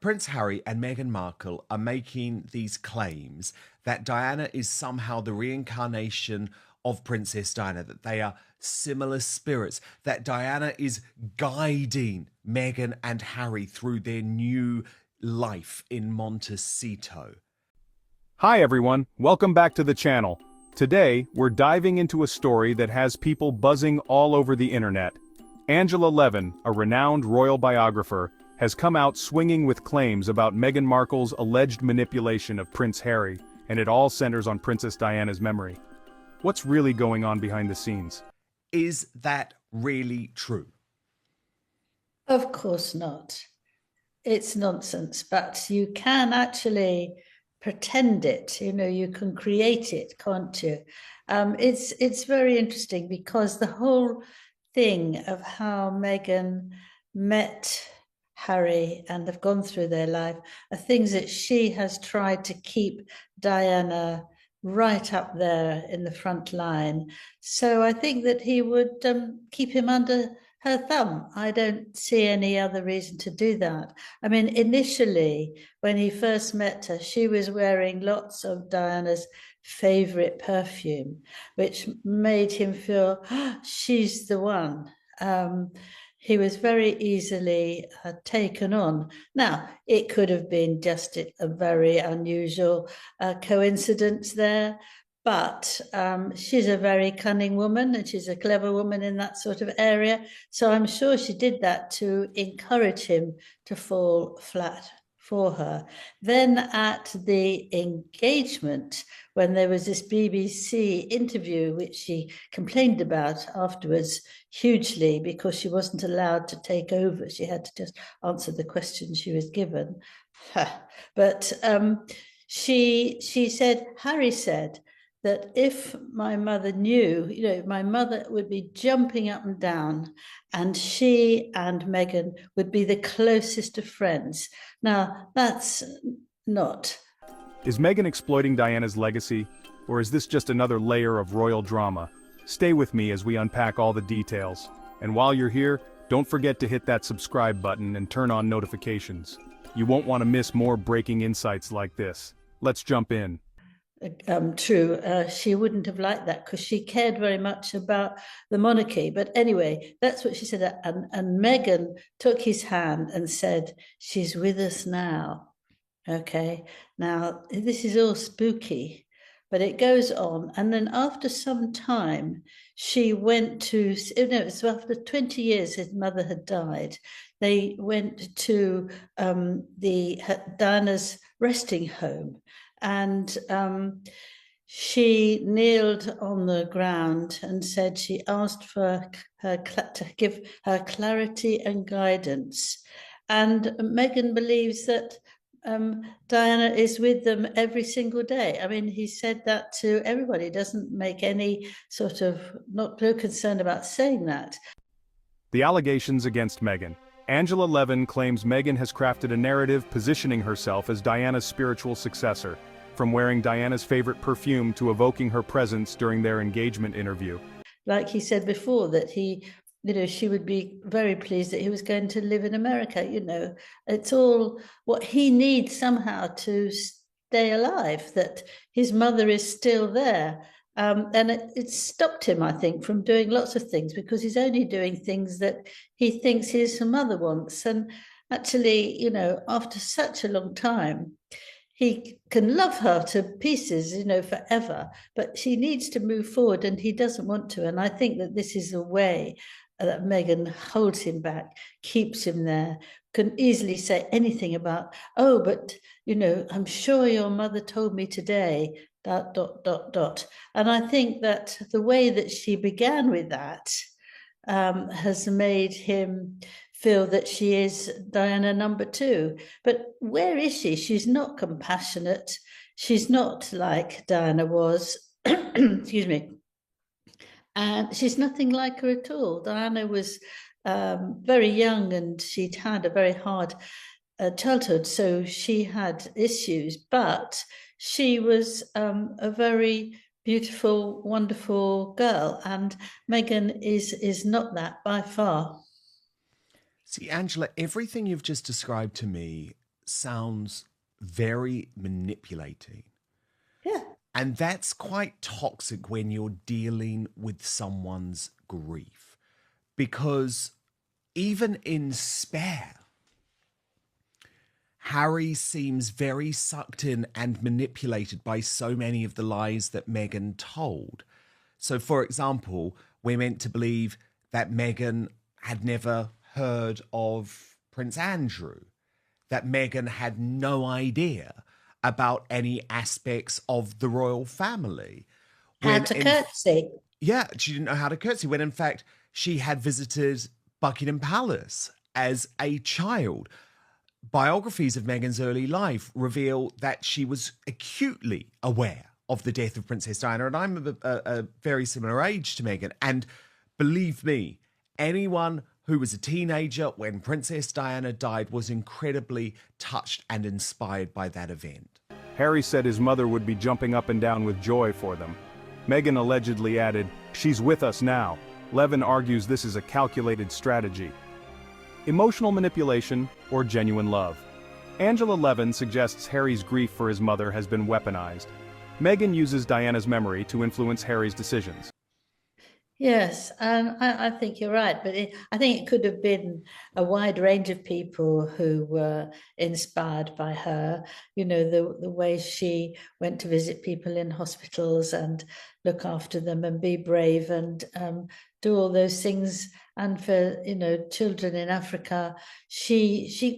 Prince Harry and Meghan Markle are making these claims that Diana is somehow the reincarnation of Princess Diana, that they are similar spirits, that Diana is guiding Meghan and Harry through their new life in Montecito. Hi everyone, welcome back to the channel. Today, we're diving into a story that has people buzzing all over the internet. Angela Levin, a renowned royal biographer, has come out swinging with claims about Meghan Markle's alleged manipulation of Prince Harry, and it all centers on Princess Diana's memory. What's really going on behind the scenes? Is that really true? Of course not. It's nonsense, but you can actually pretend it. You can create it, can't you? It's very interesting because the whole thing of how Meghan met Harry and have gone through their life are things that she has tried to keep Diana right up there in the front line. So I think that he would keep him under her thumb. I don't see any other reason to do that. I mean, initially, when he first met her, she was wearing lots of Diana's favorite perfume, which made him feel, oh, she's the one. He was very easily taken on. Now, it could have been just a very unusual coincidence there, but she's a very cunning woman and she's a clever woman in that sort of area. So I'm sure she did that to encourage him to fall flat for her. Then at the engagement, when there was this BBC interview, which she complained about afterwards hugely because she wasn't allowed to take over. She had to just answer the questions she was given. But she said, Harry said, that if my mother knew, my mother would be jumping up and down and she and Meghan would be the closest of friends. Now, that's not. Is Meghan exploiting Diana's legacy, or is this just another layer of royal drama? Stay with me as we unpack all the details. And while you're here, don't forget to hit that subscribe button and turn on notifications. You won't want to miss more breaking insights like this. Let's jump in. True, she wouldn't have liked that because she cared very much about the monarchy. But anyway, that's what she said. And Meghan took his hand and said, she's with us now. Okay, now this is all spooky, but it goes on. And then after some time, she went to, so after 20 years his mother had died, they went to Diana's resting home. And she kneeled on the ground and said she asked for her to give her clarity and guidance. And Meghan believes that Diana is with them every single day. I mean, he said that to everybody. He doesn't make any sort of, not no concern about saying that. The allegations against Meghan. Angela Levin claims Meghan has crafted a narrative positioning herself as Diana's spiritual successor, from wearing Diana's favorite perfume to evoking her presence during their engagement interview. Like he said before, that she would be very pleased that he was going to live in America. It's all what he needs somehow to stay alive, that his mother is still there. And it stopped him, I think, from doing lots of things because he's only doing things that he thinks his mother wants. And actually, after such a long time, he can love her to pieces, forever, but she needs to move forward and he doesn't want to. And I think that this is a way that Meghan holds him back, keeps him there, can easily say anything about, oh, but, I'm sure your mother told me today, ... And I think that the way that she began with that has made him feel that she is Diana number 2. But where is she? She's not compassionate. She's not like Diana was. Excuse me. And she's nothing like her at all. Diana was very young and she'd had a very hard childhood, so she had issues, but she was a very beautiful, wonderful girl, and Meghan is not that by far. See, Angela, everything you've just described to me sounds very manipulating. Yeah. And that's quite toxic when you're dealing with someone's grief. Because even in Spare, Harry seems very sucked in and manipulated by so many of the lies that Meghan told. So, for example, we're meant to believe that Meghan had never heard of Prince Andrew, that Meghan had no idea about any aspects of the royal family. How When to in curtsy. Yeah, she didn't know how to curtsy, when in fact she had visited Buckingham Palace as a child. Biographies of Meghan's early life reveal that she was acutely aware of the death of Princess Diana, and I'm a very similar age to Meghan. And believe me, anyone who was a teenager when Princess Diana died was incredibly touched and inspired by that event. Harry said his mother would be jumping up and down with joy for them. Meghan allegedly added, "She's with us now." Levin argues this is a calculated strategy. Emotional manipulation or genuine love. Angela Levin suggests Harry's grief for his mother has been weaponized. Meghan uses Diana's memory to influence Harry's decisions. Yes, and I think you're right, but I think it could have been a wide range of people who were inspired by her. You know, the way she went to visit people in hospitals and look after them and be brave and do all those things. And for, you know, children in Africa,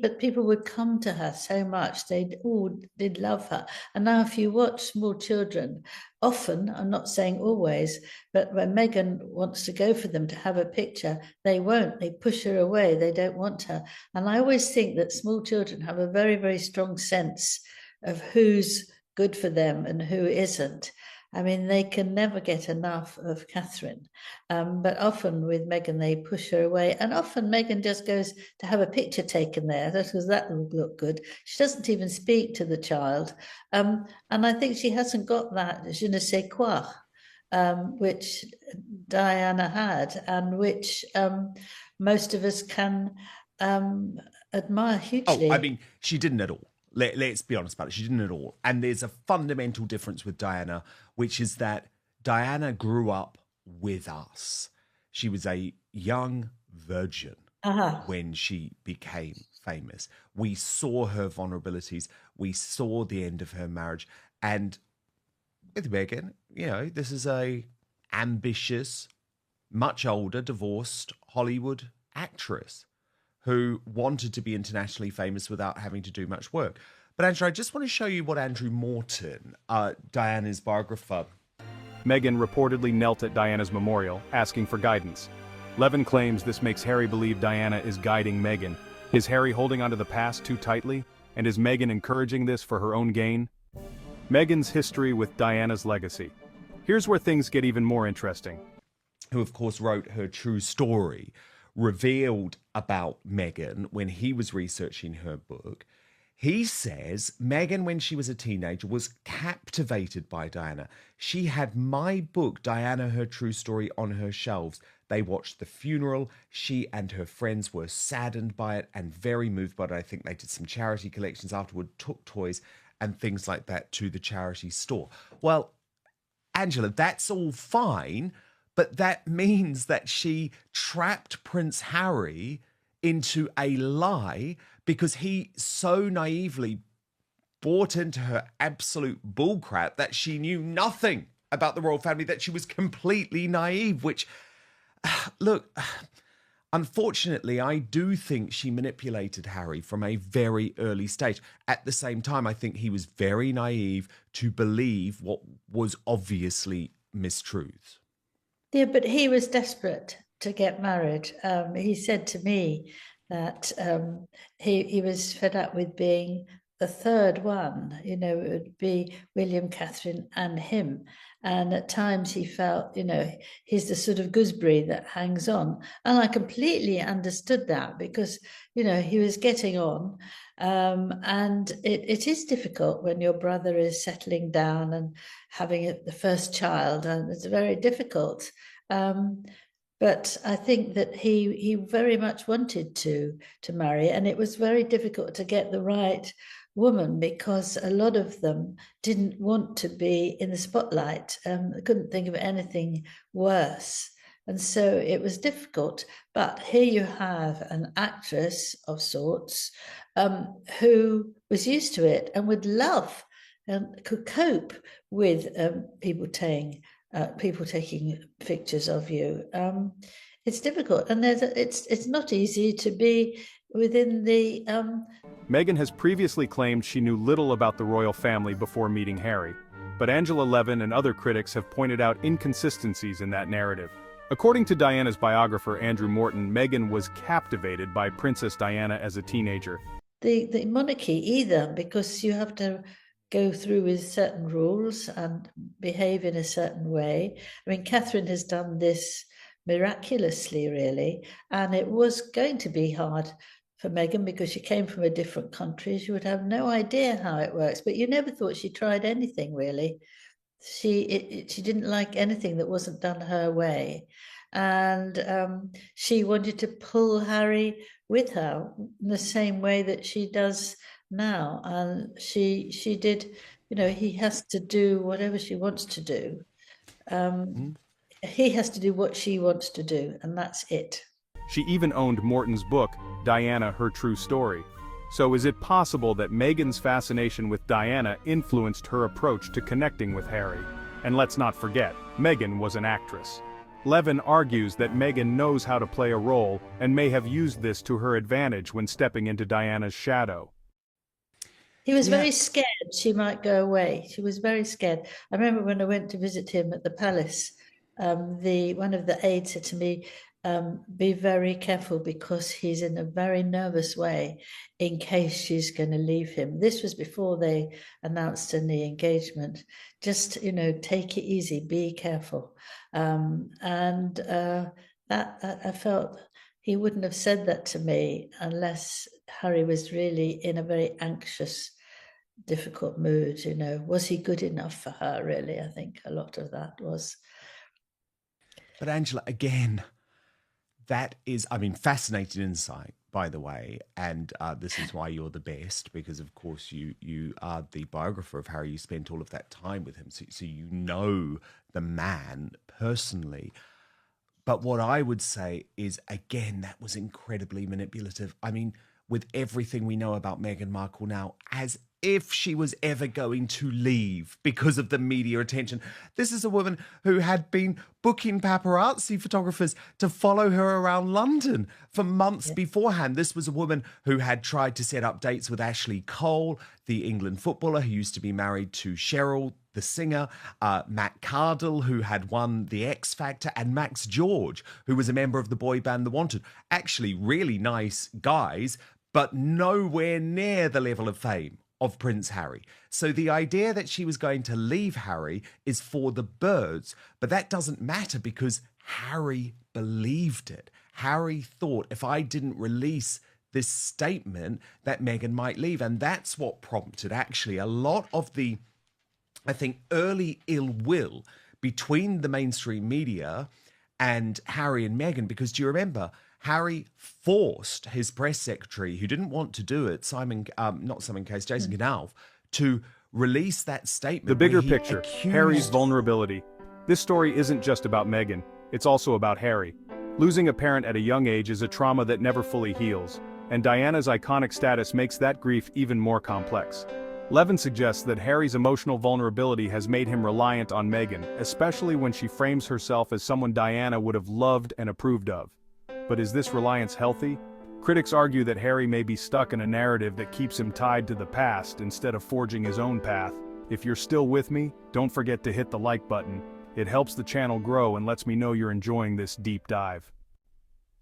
but people would come to her so much. They'd love her. And now if you watch small children, often, I'm not saying always, but when Meghan wants to go for them to have a picture, they won't. They push her away. They don't want her. And I always think that small children have a very, very strong sense of who's good for them and who isn't. I mean, they can never get enough of Catherine. But often with Meghan, they push her away. And often Meghan just goes to have a picture taken there because that would look good. She doesn't even speak to the child. And I think she hasn't got that je ne sais quoi, which Diana had and which most of us can admire Oh, I hugely. mean, she didn't at all. Let's be honest about it. She didn't at all. And there's a fundamental difference with Diana, which is that Diana grew up with us. She was a young virgin Uh-huh. when she became famous. We saw her vulnerabilities. We saw the end of her marriage. And with Meghan, you know, this is a ambitious, much older, divorced Hollywood actress who wanted to be internationally famous without having to do much work. But Andrew, I just want to show you what Andrew Morton, Diana's biographer. Meghan reportedly knelt at Diana's memorial, asking for guidance. Levin claims this makes Harry believe Diana is guiding Meghan. Is Harry holding onto the past too tightly? And is Meghan encouraging this for her own gain? Meghan's history with Diana's legacy. Here's where things get even more interesting. Who, of course, wrote her true story, revealed about Meghan when he was researching her book. He says Meghan, when she was a teenager, was captivated by Diana. She had my book, Diana, Her True Story, on her shelves. They watched the funeral. She and her friends were saddened by it and very moved by it. I think they did some charity collections afterward, took toys and things like that to the charity store. Well, Angela, that's all fine, but that means that she trapped Prince Harry into a lie because he so naively bought into her absolute bullcrap that she knew nothing about the royal family, that she was completely naive, which, look, unfortunately, I do think she manipulated Harry from a very early stage. At the same time, I think he was very naive to believe what was obviously mistruths. Yeah, but he was desperate to get married. He said to me that he was fed up with being the third one. You know, it would be William, Catherine, and him. And at times he felt, you know, he's the sort of gooseberry that hangs on. And I completely understood that because, you know, he was getting on. And it is difficult when your brother is settling down and having the first child, and it's very difficult. Um, But I think that he very much wanted to marry, and it was very difficult to get the right woman because a lot of them didn't want to be in the spotlight. Couldn't think of anything worse. And so it was difficult. But here you have an actress of sorts who was used to it and would love and could cope with people taking pictures of you. It's difficult, and it's not easy to be within the. Meghan has previously claimed she knew little about the royal family before meeting Harry, but Angela Levin and other critics have pointed out inconsistencies in that narrative. According to Diana's biographer Andrew Morton, Meghan was captivated by Princess Diana as a teenager. The monarchy either, because you have to go through with certain rules and behave in a certain way. I mean, Catherine has done this miraculously, really, and it was going to be hard for Meghan because she came from a different country. She would have no idea how it works, but you never thought she tried anything, really. She didn't like anything that wasn't done her way, and she wanted to pull Harry with her in the same way that she does now, and she did. You know, he has to do whatever she wants to do. He has to do what she wants to do, and that's it. She even owned Morton's book, Diana, Her True Story. So is it possible that Meghan's fascination with Diana influenced her approach to connecting with Harry? And let's not forget, Meghan was an actress. Levin argues that Meghan knows how to play a role and may have used this to her advantage when stepping into Diana's shadow. He was very scared she might go away. She was very scared. I remember when I went to visit him at the palace, one of the aides said to me, be very careful because he's in a very nervous way in case she's going to leave him. This was before they announced any engagement. Just, take it easy, be careful. That I felt he wouldn't have said that to me unless Harry was really in a very anxious, difficult mood. Was he good enough for her, really? I think a lot of that was. But Angela, again, that is, fascinating insight, by the way, and this is why you're the best, because of course you are the biographer of Harry. You spent all of that time with him, so you know the man personally. But what I would say is, again, that was incredibly manipulative. With everything we know about Meghan Markle now, as if she was ever going to leave because of the media attention. This is a woman who had been booking paparazzi photographers to follow her around London for months beforehand. This was a woman who had tried to set up dates with Ashley Cole, the England footballer who used to be married to Cheryl, the singer, Matt Cardle, who had won the X Factor, and Max George, who was a member of the boy band The Wanted. Actually, really nice guys, but nowhere near the level of fame of Prince Harry. So the idea that she was going to leave Harry is for the birds, but that doesn't matter because Harry believed it. Harry thought, if I didn't release this statement, that Meghan might leave. And that's what prompted actually a lot of the, I think, early ill will between the mainstream media and Harry and Meghan, because do you remember, Harry forced his press secretary, who didn't want to do it, Jason Knauf, to release that statement. The bigger picture, Harry's vulnerability. This story isn't just about Meghan, it's also about Harry. Losing a parent at a young age is a trauma that never fully heals, and Diana's iconic status makes that grief even more complex. Levin suggests that Harry's emotional vulnerability has made him reliant on Meghan, especially when she frames herself as someone Diana would have loved and approved of. But is this reliance healthy? Critics argue that Harry may be stuck in a narrative that keeps him tied to the past instead of forging his own path. If you're still with me, don't forget to hit the like button. It helps the channel grow and lets me know you're enjoying this deep dive.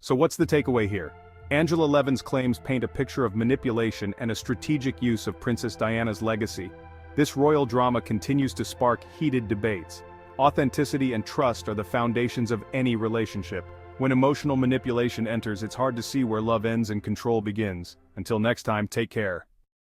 So what's the takeaway here? Angela Levin's claims paint a picture of manipulation and a strategic use of Princess Diana's legacy. This royal drama continues to spark heated debates. Authenticity and trust are the foundations of any relationship. When emotional manipulation enters, it's hard to see where love ends and control begins. Until next time, take care.